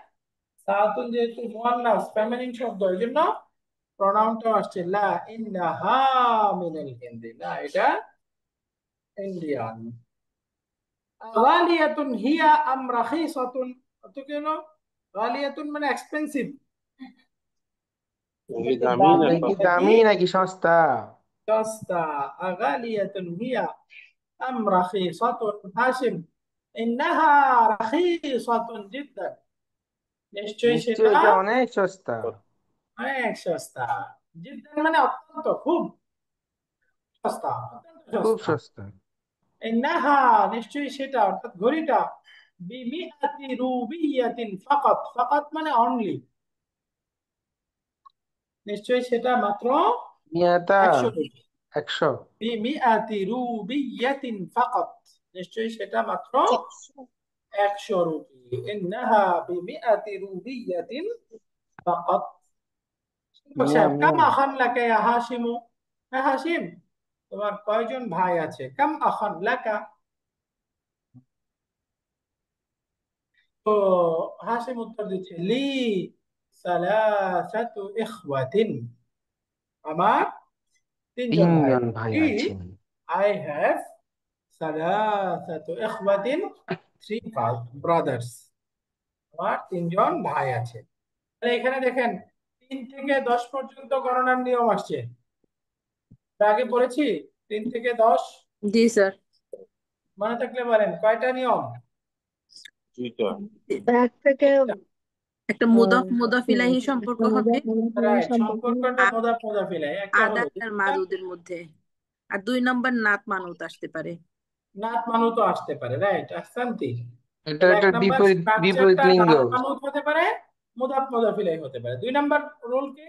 সাআতুন যেহেতু মুয়ান্নাস ফেমিনিন শব্দ, এই জন্য প্রনাউনটা আসছে লা ইন্নাহা মিনাল হিন্দি। না, এটা ইন্ডিয়ান। গালিয়াতুন হিয়া আম রাখিসাতুন, অর্থ কি হলো? গালিয়াতুন মানে এক্সপেন্সিভ। এটা কি কি দামি না দামি এটা কি সস্তা? নাকি দামি নাকি সস্তা? সস্তা? আগালিয়াতুন হিয়া আম রাখিসাতুন। হাশিম, ইন্নাহা রাখিসাতুন জিদ্দান। নিশ্চয়ই নিশ্চয়ই সেটা এটা অনেক সস্তা। অনেক সস্তা। জিদ্দান মানে অত্যন্ত, খুব সস্তা, অত্যন্ত খুব সস্তা। সস্তা। ইন্নাহা, নিশ্চয়ই সেটা, অর্থাৎ ঘড়িটা, বিমিআতি রুবিয়াতিন ফাকাত। ফাকাত মানে অনলি। নিশ্চয়ই সেটা মাত্র মিয়াতা 100 রুপি। 100। বিমিআতি রুবিয়াতিন ফাকাত, নিশ্চয়ই সেটা মাত্র 100 রুপি। ইন্নাহা বিমিআতি রুবিয়াতিন ফাকাত। মিয়া সাহেব, কাম মিয়া আখান লাকা ইয়া হাশিমু। হ্যাঁ হাসিম, তোমার কয়জন ভাই আছে? কাম আখান লাকা। তো হাসিম উত্তর দিচ্ছে, লি সালাসাতু ইখওয়াতিন, আমার তিনজন ভাই। তিনজন ভাই লি, আছেন। আই হ্যাভ সালাসাতু ইখওয়াতিন, থ্রি ব্রাদার্স। আমার তিনজন ভাই আছে। তাহলে এখানে দেখেন, 3 থেকে 10 পর্যন্ত গণনার নিয়ম আসছে। তার আগে পড়েছি 3 থেকে 10, জি স্যার। মনে থাকলে বলেন কয়টা নিয়ম? দুইটা। 1 থেকে তিনটা। একটা মুদাফ মুদাফ ইলাহি সম্পর্ক হবে রাইট, সম্পর্ক। সম্পর্কটা আর মোদা মোদাফিলে একটা হলো। আদাত আর মাদুদের মধ্যে, আর 2 নম্বর নাত মানত আসতে পারে। নাত মানুত আসতে পারে, রাইট, আহসানতি। এটা তাহলে একটা 1 নাম্বার বিপরীত বিপরীত স্ট্রাকচারটা লিঙ্গ। নাত মানুত হতে পারে, মুদাফ মুদাফিলাই হতে পারে। 2 নাম্বার রুল কি?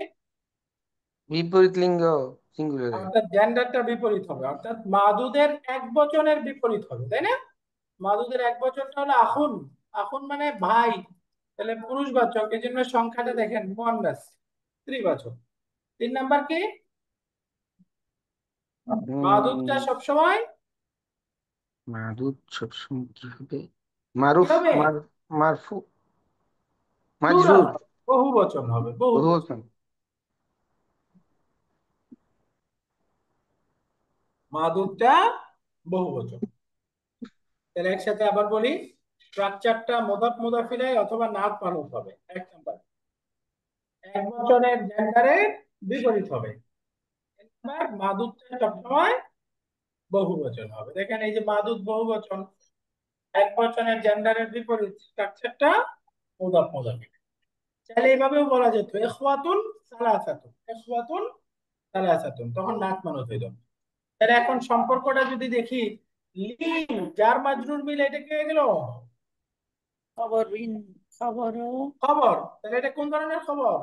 বিপরীত লিঙ্গ সিঙ্গুলারে। অর্থাৎ জেন্ডারটা বিপরীত হবে, অর্থাৎ মাদুদের এক বচনের বিপরীত হবে, তাই না? মাদুদের এক বচনটা হলো আখুন। আখুন মানে ভাই, তাহলে পুরুষবাচক, এই জন্য সংখ্যাটা দেখেন মুয়ান্নাস, স্ত্রীবাচক। 3 নাম্বার কি? মাদুদটা সবসময় মাদুদ সবসময় কি হবে? কি মারুফ হবে? মারফু প্লুরাল, মাজরুর। বহু বচন হবে, বহু বচন। বহুবচন। মাদুদটা বহু বচন। তাহলে একসাথে আবার বলি, স্ট্রাকচারটা মোদাফ মোদাফিলাই অথবা নাত মানুষ হবে। 1 নাম্বার, এক বচনের জেন্ডারের বিপরীত হবে। এবার মাদুদটা সবসময় বহু বচন হবে। দেখেন এই যে মাদুদ বহু বচন, এক বচনের জেন্ডারের বিপরীত, স্ট্রাকচারটা মুদাফ মুদাফিল। চাইলে এইভাবেও বলা যেত, ইখওয়াতুন সালাসাতুন, ইখওয়াতুন সালাসাতুন, তখন নাত মানুষ হইল। তাহলে এখন সম্পর্কটা যদি দেখি, লি যার মাজরুর মিল, এটা কে গেল? খবর খবরও খবর। তাহলে এটা কোন ধরনের খবর?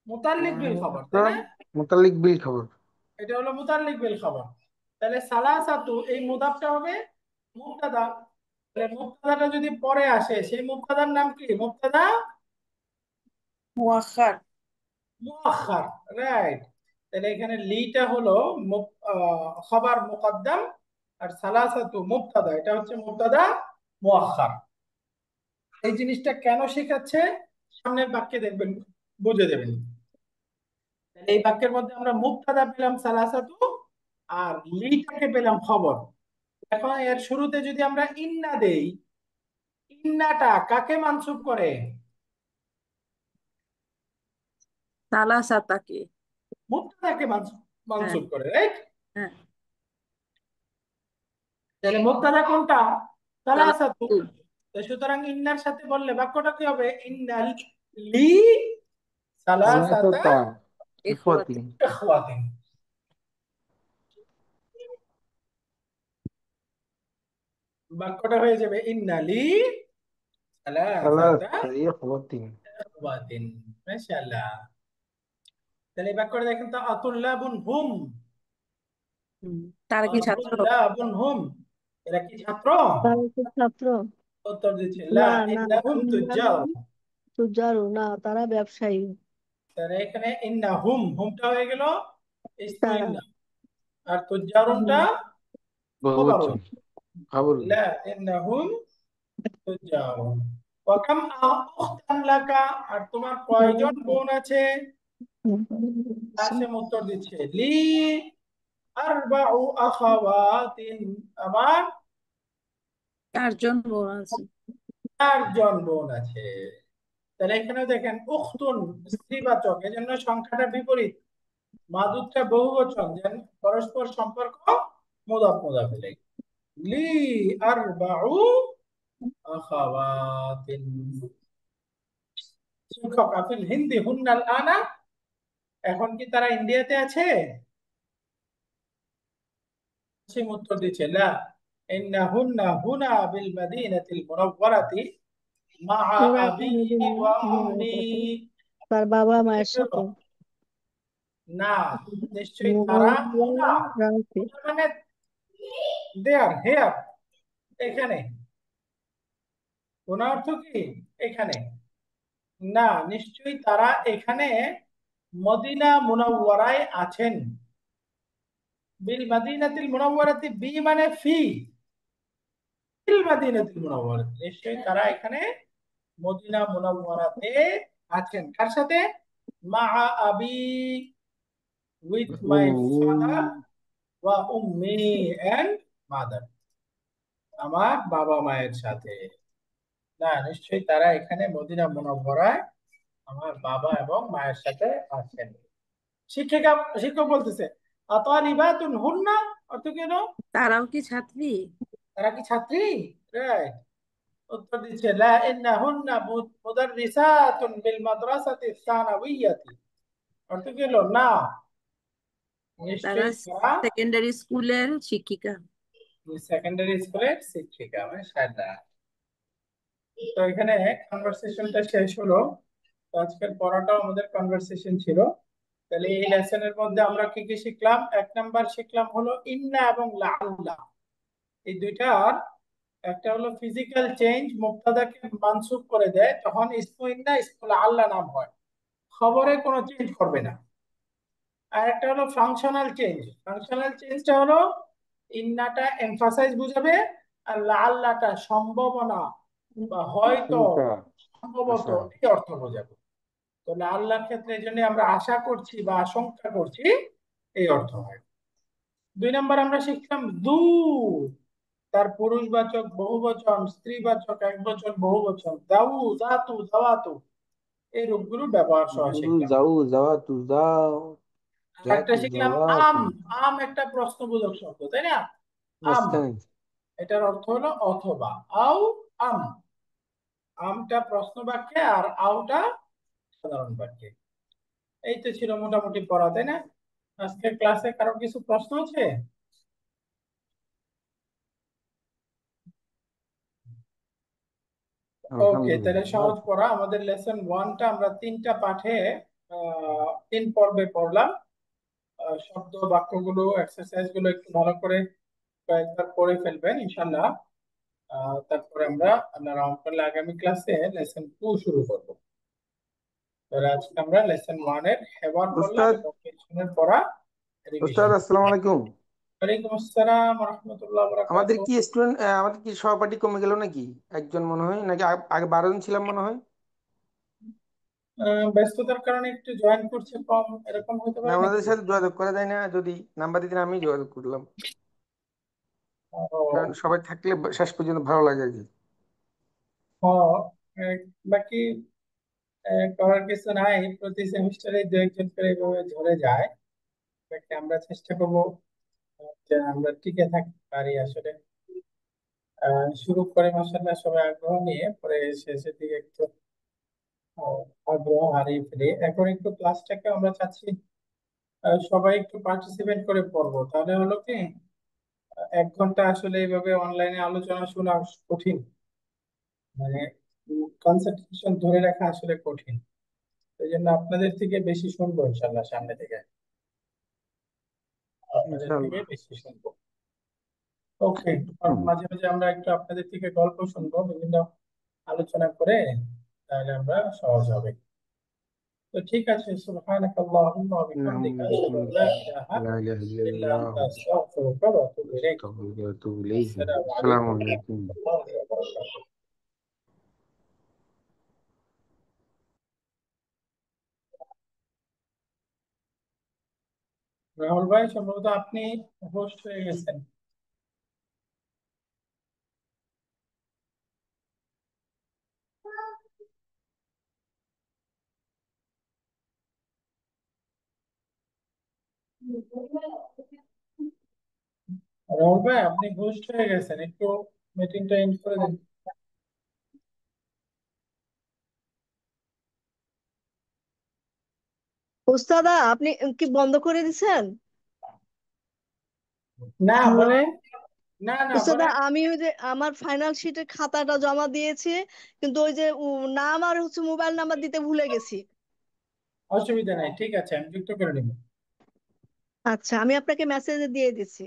মুতাল্লিক বিল খবর, তাই না? মোতালিক বিল খবর। এটা হলো মুতাল্লিক বিল খবর। তাহলে সালাসাতু এই মুদাফটা হবে মুবতাদা। তাহলে মুবতাদাটা যদি পরে আসে, সেই মুবতাদার নাম কি? মুবতাদা মুআখার। মুআখার, রাইট। তাহলে এখানে লিটা হলো খবর মুকদ্দাম, আর সালাসাতু মুবতাদা, এটা হচ্ছে মুবতাদা মুআখার। এই জিনিসটা কেন শেখাচ্ছে সামনের বাক্যে দেখবেন, বুঝে দেবেন। এই বাক্যের মধ্যে আমরা মুবতাদা পেলাম সালাসাতু, আর লিটাকে পেলাম খবর। এখন এর শুরুতে যদি আমরা ইন্না দেই, ইন্নাটা কাকে মানসুব করে? সালাসাতাকে। মুবতাদাকে হ্যাঁ, মানসুব করে, রাইট? হ্যাঁ। তাহলে মুবতাদা কোনটা? সালাসাতু। সালাসাতু। তো সুতরাং ইন্নার সাথে বললে বাক্যটা কি হবে? ইন্নাল লি সালাসাতা সালাসাতা ইখওয়াতি। ইখওয়াতিন। ইখওয়াতিন। বাক্যটা হয়ে যাবে ইন্নালি সালাসাতা সালাসাতা ইখওয়াতিন। ইখওয়াতিন। মাশাআল্লাহ। তাহলে এই বাক্যটা দেখেন তো, আতুল্লাবুন হুম, হুম। তারা কি ছাত্র? আতুল্লাবুন হুম, এরা কি ছাত্র? তারা কি ছাত্র? উত্তর দিচ্ছে লা, না, না, ইন্নাহুম তুজ্জার। ইন্নাহুম তুজারু না, তারা ব্যবসায়ী। তাহলে এখানে ইন্নাহুম, হুমটা হয়ে গেল ইসমু তারা ইন্না, আর তুজ্জারুনটা হুম, খবরুন। বহুবচন খবর। লা ইন্নাহুম তুজ্জারুন। ওয়া কাম উখতান লাকা, আর তোমার কয়জন বোন আছে? কাসেম উত্তর দিচ্ছে লি আরবাউ আখাওয়াতিন, আমার 4 জন বোন আছে। 4 জন বোন আছে। তাহলে এখানে দেখেন উখতুন স্ত্রীবাচক, এজন্য সংখ্যাটা বিপরীত, মাদুদটা বহুবচন, যেন পরস্পর সম্পর্ক মুদাফ মুদাফ ইলাইহি। লি আরবাউ আখাওয়াতিন। শিক্ষক, আফিল হিন্দি হুন্নাল আনা, এখন কি তারা ইন্ডিয়াতে আছে? সে উত্তর দিচ্ছে লা, ইন্নাহুন্না হুনা বিল মাদিনাতিল মুনাওয়ারাতি মাআ ওরা আবি এখন ওয়া উম্মি। তার বাবা মায়ের সাথে না, নিশ্চয়ই তারা হুনা, রাখে। হুনা মানে দেয়ার হেয়ার, এখানে। হুনা অর্থ কি? এখানে। না, নিশ্চয়ই তারা এখানে মদিনা মুনাওয়ারায় আছেন। বিল মাদিনাতিল মুনাওয়ারাতি, বি মানে ফি, বিল মাদিনাতিল মুনাওয়ারাতি, নিশ্চয়ই তারা এখানে মদিনা মুনাওয়ারাতে আছেন। কার সাথে? মা আবি, উইথ মাই ফাদার, ওয়া উম্মি এন্ড মাদার, আমার বাবা মায়ের সাথে। না, নিশ্চয়ই তারা এখানে মদিনা মুনাওয়ারায় আমার বাবা এবং মায়ের সাথে আছেন। শিক্ষিকা, শিক্ষক বলতেছে আতারিবাতুন হুন্না, অর্থ কি হলো? তারাও কি ছাত্রী? তারা কি ছাত্রী? রাইট। উত্তর দিচ্ছে লা ইন্নাহুন্না মুদাররিসাতুন বিল মাদ্রাসাতি সানাওয়িয়াতি, অর্থ কি হলো? না, তারা নিশ্চয়ই তারা সেকেন্ডারি স্কুলের শিক্ষিকা। সেকেন্ডারি স্কুলের শিক্ষিকা। মাশাআল্লাহ। তো এখানে কনভারসেশনটা শেষ হলো। তো আজকের পড়াটাও আমাদের কনভারসেশন ছিল। তাহলে এই লেসনের মধ্যে আমরা কি কি শিখলাম? 1 নাম্বার শিখলাম হলো ইন্না এবং লাআল্লা, এই দুইটার একটা হলো ফিজিক্যাল চেঞ্জ, মুবতাদাকে মানসুব করে দেয়, তখন ইসমু ইন্না ইসমু লাআল্লা নাম হয়, খবরে কোনো চেঞ্জ করবে না। আর একটা হলো ফাংশনাল চেঞ্জ, ফাংশনাল চেঞ্জটা হলো ইন্নাটা এমফাসাইজ বুঝাবে, আর লাআল্লাটা সম্ভাবনা বা হয়তো, আশঙ্কা, সম্ভবত, আশা। এই অর্থ বোঝাবে। তো আল্লাহর ক্ষেত্রে এই জন্য আমরা আশা করছি বা আশঙ্কা করছি, এই অর্থ হয়। 2 নাম্বার আমরা শিখলাম দু, তার পুরুষবাচক বহুবচন, স্ত্রীবাচক একবচন বহুবচন, দাউ জাতু দাওয়াতু, এই রূপগুলো ব্যবহার সহ শিখলাম। যাও যাওয়া তু যাও, আর যা একটা তু শিখলাম যাওয়া আম। তু। আম একটা প্রশ্নবোধক শব্দ, তাই না? আম, মাঝখানে এটার অর্থ হলো অথবা, আও আম। আমটা প্রশ্ন বাক্যে আর আওটা সাধারণ বাক্যে। এই তো ছিল মোটামুটি পড়া, তাই না? আজকের ক্লাসে কারো কিছু প্রশ্ন আছে? ওকে, তাহলে আলহামদুলিল্লাহ। সহজ পড়া আমাদের লেসন ওয়ানটা আমরা 3টা পাঠে 3 পর্বে পড়লাম। শব্দ বাক্যগুলো এক্সারসাইজ গুলো একটু ভালো করে কয়েকবার পড়ে ফেলবেন ইনশাল্লাহ। তারপরে আমরা রাউন্ড করলে আগামী ক্লাসে লেসন 2 শুরু করবো। তাহলে আজকে আমরা লেসন 1 এর হেবার করলাম উস্তাদ, এবং পেছনের পড়া রিভিশন। আসসালামু আলাইকুম। ওয়ালাইকুম আসসালাম ওয়া রাহমাতুল্লাহি ওয়া আমাদের বারাকাতুহু। কি স্টুডেন্ট, আমাদের কি সহপাঠী কমে গেল নাকি? একজন মনে হয়, নাকি আগে 12 জন ছিলাম মনে হয়। ব্যস্ততার কারণে একটু জয়েন করছে কম, এরকম হতে না, পারে ওনাদের নাকি? সাথে যোগাযোগ করা যায় না? যদি নাম্বার দিতেন আমি যোগাযোগ করলাম, কারণ ও, সবাই থাকলে শেষ পর্যন্ত ভালো লাগে আর কি। ও, আহ, বাকি করার কিছু নাই, প্রতি সেমিস্টারে 2-1 জন করে এইভাবে ঝরে যায়। বাকি আমরা চেষ্টা করবো যে আমরা টিকে থাকতে পারি আসলে। শুরু করে মাসাল্লাহ সবাই আগ্রহ নিয়ে, পরে শেষের দিকে একটু আহ, আগ্রহ হারিয়ে ফেলি। এখন একটু ক্লাসটাকে আমরা চাচ্ছি সবাই একটু পার্টিসিপেট করে পড়বো, তাহলে হলো কি 1 ঘন্টা আসলে এইভাবে অনলাইনে আলোচনা শোনা কঠিন, মানে কনসেন্ট্রেশন ধরে রাখা আসলে কঠিন। এই জন্য আপনাদের থেকে বেশি শুনবো ইনশাল্লাহ, সামনে থেকে আপনাদের থেকে ইনশাআল্লাহ। বেশি শুনবো। ওকে, মাঝে মাঝে আমরা একটু আপনাদের থেকে গল্প শুনবো, বিভিন্ন আলোচনা করে, তাহলে আমরা সহজ হবে। তো ঠিক আছে, সুবহানাকাল্লাহুম্মা ওয়া বিহামদিকা আশহাদু আল্লা ইলাহা লা ইলাহা ইল্লা ইল্লাল্লাহ, আনতা আস্তাগফিরুকা ওয়া আতুবু ইলাইক। আস্তাগফিরুকা ওয়া আতুবু ইলাইহি। আসসালামু আসসালামু আলাইকুম ওয়া আলাইকুম। রাহমাতুল্লাহি ওয়া বারাকাতুহু। রাহুল ভাই, সম্ভবত আপনি হোস্ট হয়ে গেছেন। রাহুল ভাই, আপনি হোস্ট হয়ে গেছেন, একটু মিটিংটা এন্ড করে দিন। ওস্তাদা, আপনি কি বন্ধ করে দিছেন? না হ্যালো বলেন। না না ওস্তাদা, বলেন। আমি ওই যে আমার ফাইনাল শিটের খাতাটা জমা দিয়েছি, কিন্তু ওই যে নাম আর মোবাইল নাম্বার দিতে ভুলে গেছি। অসুবিধা নাই, ঠিক আছে, আমি যুক্ত করে নিব। আচ্ছা, আমি আপনাকে মেসেজে দিয়ে দিচ্ছি।